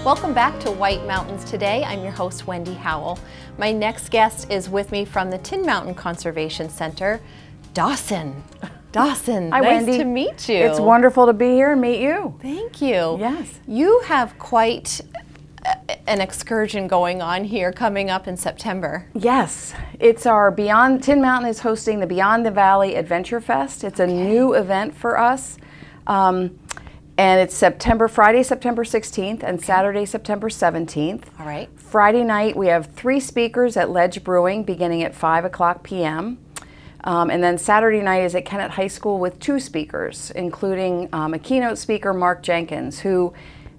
Welcome back to White Mountains Today. I'm your host, Wendy Howell. My next guest is with me from the Tin Mountain Conservation Center, Dawson. Dawson, Hi, nice Wendy. to meet you. It's wonderful to be here and meet you. Thank you. Yes. You have quite an excursion going on here coming up in September. Yes, it's our Beyond, Tin Mountain is hosting the Beyond the Valley Adventure Fest. It's a new event for us. And it's Friday, September 16th and Saturday, September 17th. All right. Friday night, we have 3 speakers at Ledge Brewing beginning at 5 p.m. And then Saturday night is at Kennett High School with 2 speakers, including a keynote speaker, Mark Jenkins, who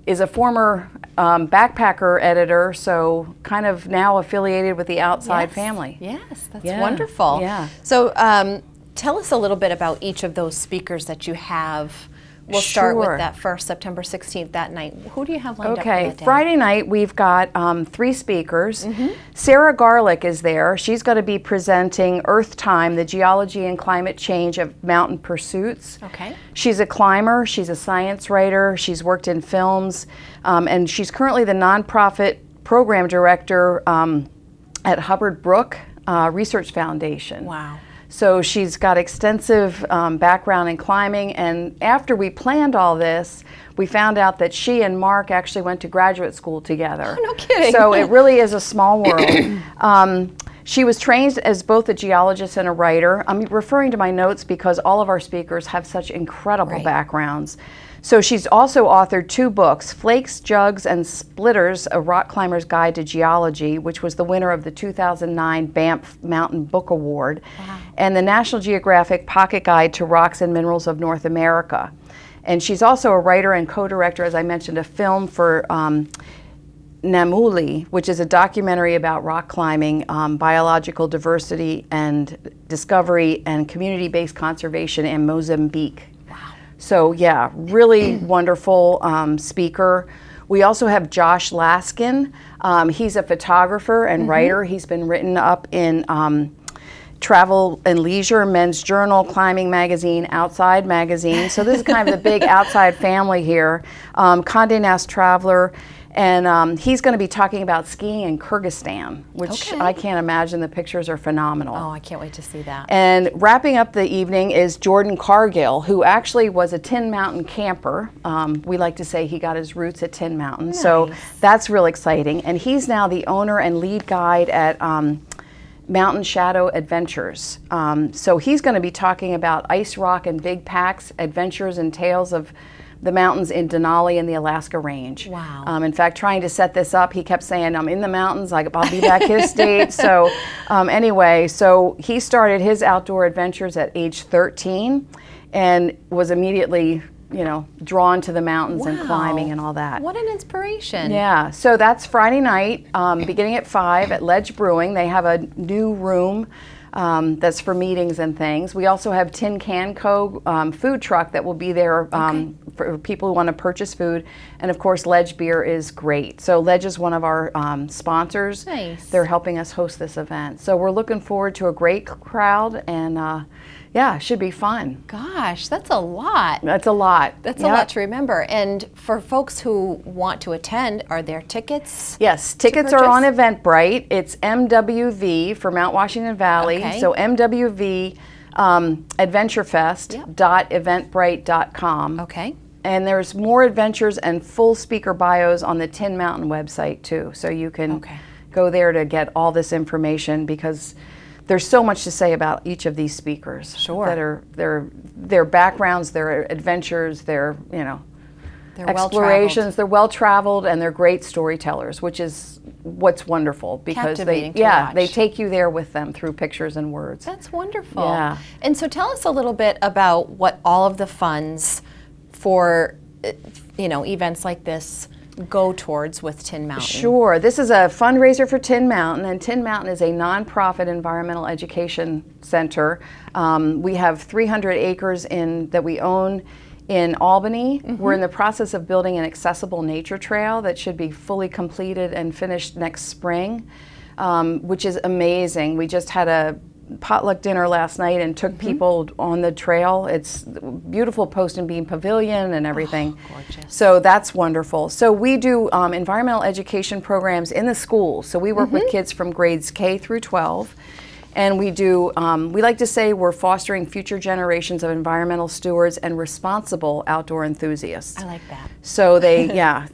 is a former backpacker editor, so kind of now affiliated with the Outside family. Yes, that's wonderful. Yeah. So tell us a little bit about each of those speakers that you have. We'll start with that first, September 16th, that night. Who do you have lined up for that day? Friday night we've got 3 speakers. Sarah Garlick is there. She's going to be presenting Earth Time, the geology and climate change of mountain pursuits. Okay. She's a climber, she's a science writer, she's worked in films, and she's currently the nonprofit program director at Hubbard Brook Research Foundation. Wow. So she's got extensive background in climbing, and after we planned all this, we found out that she and Mark actually went to graduate school together. Oh, no kidding. So it really is a small world. She was trained as both a geologist and a writer. I'm referring to my notes because all of our speakers have such incredible backgrounds. So she's also authored 2 books, Flakes, Jugs, and Splitters, A Rock Climber's Guide to Geology, which was the winner of the 2009 Banff Mountain Book Award, and the National Geographic Pocket Guide to Rocks and Minerals of North America. And she's also a writer and co-director, as I mentioned, a film for Namuli, which is a documentary about rock climbing, biological diversity and discovery, and community-based conservation in Mozambique. So yeah, really wonderful speaker. We also have Josh Laskin. He's a photographer and writer. He's been written up in Travel and Leisure, Men's Journal, Climbing Magazine, Outside Magazine. So this is kind of the big outside family here. Condé Nast Traveler. And he's going to be talking about skiing in Kyrgyzstan, which I can't imagine. The pictures are phenomenal. Oh, I can't wait to see that. And wrapping up the evening is Jordan Cargill, who actually was a Tin Mountain camper. We like to say he got his roots at Tin Mountain. Nice. So that's real exciting. And he's now the owner and lead guide at Mountain Shadow Adventures. So he's going to be talking about ice rock and big packs, adventures and tales of the mountains in Denali and the Alaska Range. Wow. In fact, trying to set this up, he kept saying, I'm in the mountains, I'll be back his date. So anyway, so he started his outdoor adventures at age 13 and was immediately, you know, drawn to the mountains and climbing and all that. What an inspiration. Yeah, so that's Friday night, beginning at 5 at Ledge Brewing. They have a new room that's for meetings and things. We also have Tin Can Co. Food truck that will be there for people who want to purchase food. And of course, Ledge Beer is great. So Ledge is one of our sponsors. Nice. They're helping us host this event. So we're looking forward to a great crowd, and yeah, it should be fun. Gosh, that's a lot. That's a lot. That's a lot to remember. And for folks who want to attend, are there tickets? Yes, tickets are on Eventbrite. It's MWV for Mount Washington Valley. So MWV adventurefest.eventbrite.com. Okay. And there's more adventures and full speaker bios on the Tin Mountain website too. So you can go there to get all this information, because there's so much to say about each of these speakers. Sure. That are their backgrounds, their adventures, their explorations. They're well traveled and they're great storytellers, which is what's wonderful, because they take you there with them through pictures and words. That's wonderful. Yeah. And so tell us a little bit about what all of the funds for events like this go towards with Tin Mountain. Sure. This is a fundraiser for Tin Mountain, and Tin Mountain is a nonprofit environmental education center. We have 300 acres that we own in Albany. We're in the process of building an accessible nature trail that should be fully completed and finished next spring, which is amazing. We just had a potluck dinner last night and took people on the trail. It's beautiful Post and Beam Pavilion and everything. Oh, gorgeous. So that's wonderful. So we do environmental education programs in the schools. So we work with kids from grades K through 12. And we do, we like to say we're fostering future generations of environmental stewards and responsible outdoor enthusiasts. I like that. So they,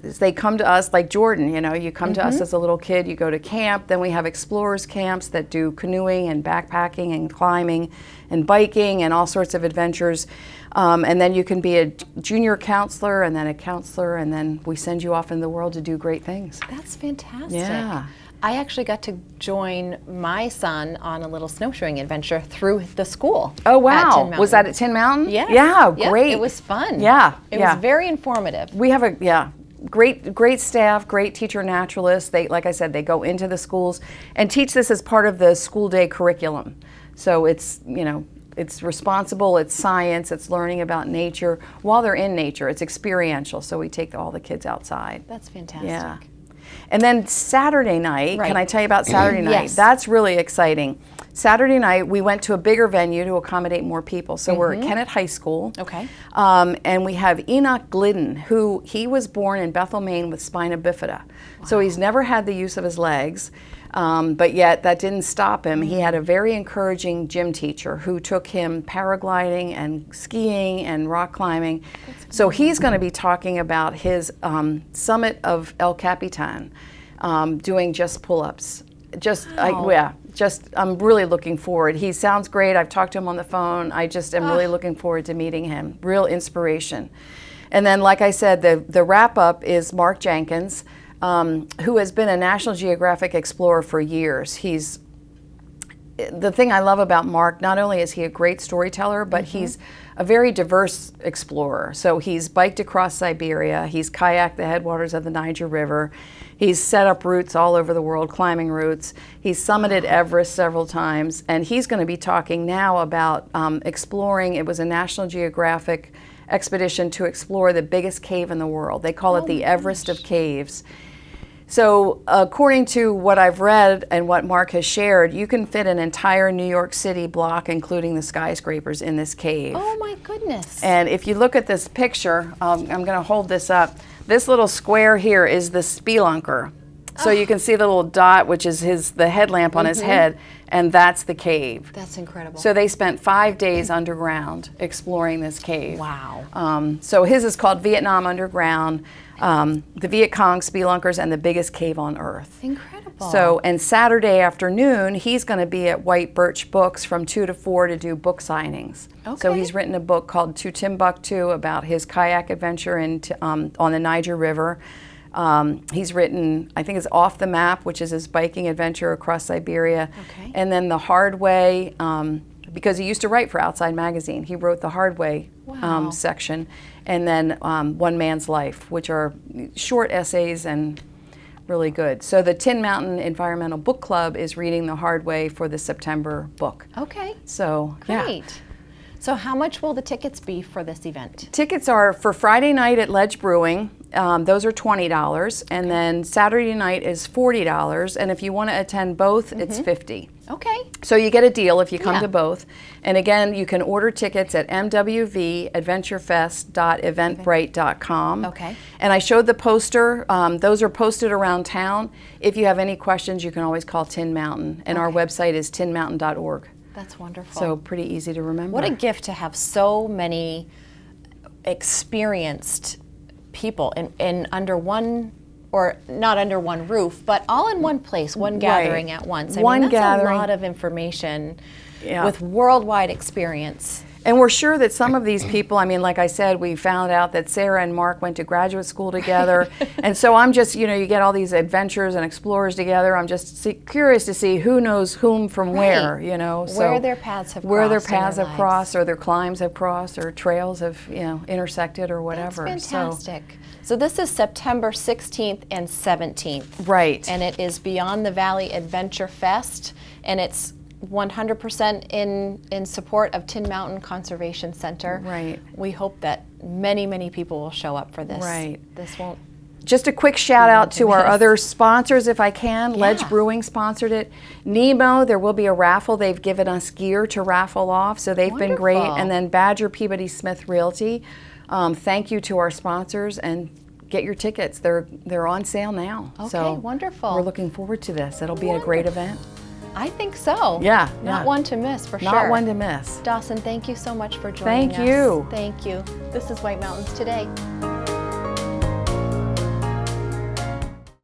they come to us like Jordan, you know, you come to us as a little kid, you go to camp, then we have explorers camps that do canoeing and backpacking and climbing and biking and all sorts of adventures. And then you can be a junior counselor and then a counselor, and then we send you off in the world to do great things. That's fantastic. Yeah. I actually got to join my son on a little snowshoeing adventure through the school. Oh, wow. Was that at Tin Mountain? Yes. Yeah, Yep. great. It was fun. Yeah. It was very informative. We have a, great staff, great teacher naturalists. They, like I said, they go into the schools and teach this as part of the school day curriculum. So it's, you know, it's responsible, it's science, it's learning about nature. While they're in nature, it's experiential. So we take all the kids outside. That's fantastic. Yeah. And then Saturday night, can I tell you about Saturday night? Yes. That's really exciting. Saturday night, we went to a bigger venue to accommodate more people. So we're at Kennett High School. Okay. And we have Enoch Glidden, he was born in Bethel, Maine with spina bifida. Wow. So he's never had the use of his legs. But yet that didn't stop him. He had a very encouraging gym teacher who took him paragliding and skiing and rock climbing. So he's going to be talking about his summit of El Capitan, doing just pull-ups. I'm really looking forward. He sounds great. I've talked to him on the phone. I just am really looking forward to meeting him. Real inspiration. And then, like I said, the wrap-up is Mark Jenkins, who has been a National Geographic explorer for years. The thing I love about Mark, not only is he a great storyteller, but he's a very diverse explorer. So he's biked across Siberia, he's kayaked the headwaters of the Niger River, he's set up routes all over the world, climbing routes, he's summited Everest several times, and he's going to be talking now about exploring. It was a National Geographic expedition to explore the biggest cave in the world. They call it the Everest of Caves. So according to what I've read and what Mark has shared, you can fit an entire New York City block, including the skyscrapers, in this cave. Oh my goodness. And if you look at this picture, I'm going to hold this up. This little square here is the spelunker. So you can see the little dot, which is the headlamp on his head, and that's the cave. That's incredible. So they spent 5 days underground exploring this cave. Wow. So his is called Vietnam Underground, the Viet Cong Spelunkers, and the biggest cave on Earth. Incredible. So, and Saturday afternoon, he's going to be at White Birch Books from 2 to 4 to do book signings. Okay. So he's written a book called To Timbuktu about his kayak adventure on the Niger River. He's written, I think it's Off the Map, which is his biking adventure across Siberia. Okay. And then The Hard Way, because he used to write for Outside Magazine. He wrote the Hard Way section. And then One Man's Life, which are short essays and really good. So the Tin Mountain Environmental Book Club is reading The Hard Way for the September book. Okay. So, Great. yeah. So how much will the tickets be for this event? Tickets are for Friday night at Ledge Brewing. Those are $20, and then Saturday night is $40, and if you want to attend both, it's $50. Okay. So you get a deal if you come to both. And again, you can order tickets at mwvadventurefest.eventbrite.com. Okay. And I showed the poster. Those are posted around town. If you have any questions, you can always call Tin Mountain, and our website is tinmountain.org. That's wonderful. So pretty easy to remember. What a gift to have so many experienced people in under one, or not under one roof, but all in one place, one gathering at once. I mean, that's gathering. A lot of information with worldwide experience. And we're sure that some of these people, I mean, like I said, we found out that Sarah and Mark went to graduate school together. And so I'm just, you know, you get all these adventurers and explorers together. I'm just curious to see who knows whom from where, you know. Where their paths have crossed. Where their paths have crossed, or their climbs have crossed, or trails have, you know, intersected, or whatever. That's fantastic. So this is September 16th and 17th. Right. And it is Beyond the Valley Adventure Fest, and it's 100% in support of Tin Mountain Conservation Center. Right. We hope that many, many people will show up for this. Right. This won't Just a quick shout out to our miss. other sponsors, if I can. Ledge Yeah. Brewing sponsored it. Nemo, there will be a raffle. They've given us gear to raffle off, so they've been great. Wonderful. And then Badger Peabody Smith Realty. Thank you to our sponsors, and get your tickets. They're on sale now. Okay, So wonderful. We're looking forward to this. It'll be a great event. I think so. Yeah, Not yeah. one to miss, for sure. Not one to miss. Dawson, thank you so much for joining us. Thank you. Thank you. This is White Mountains Today.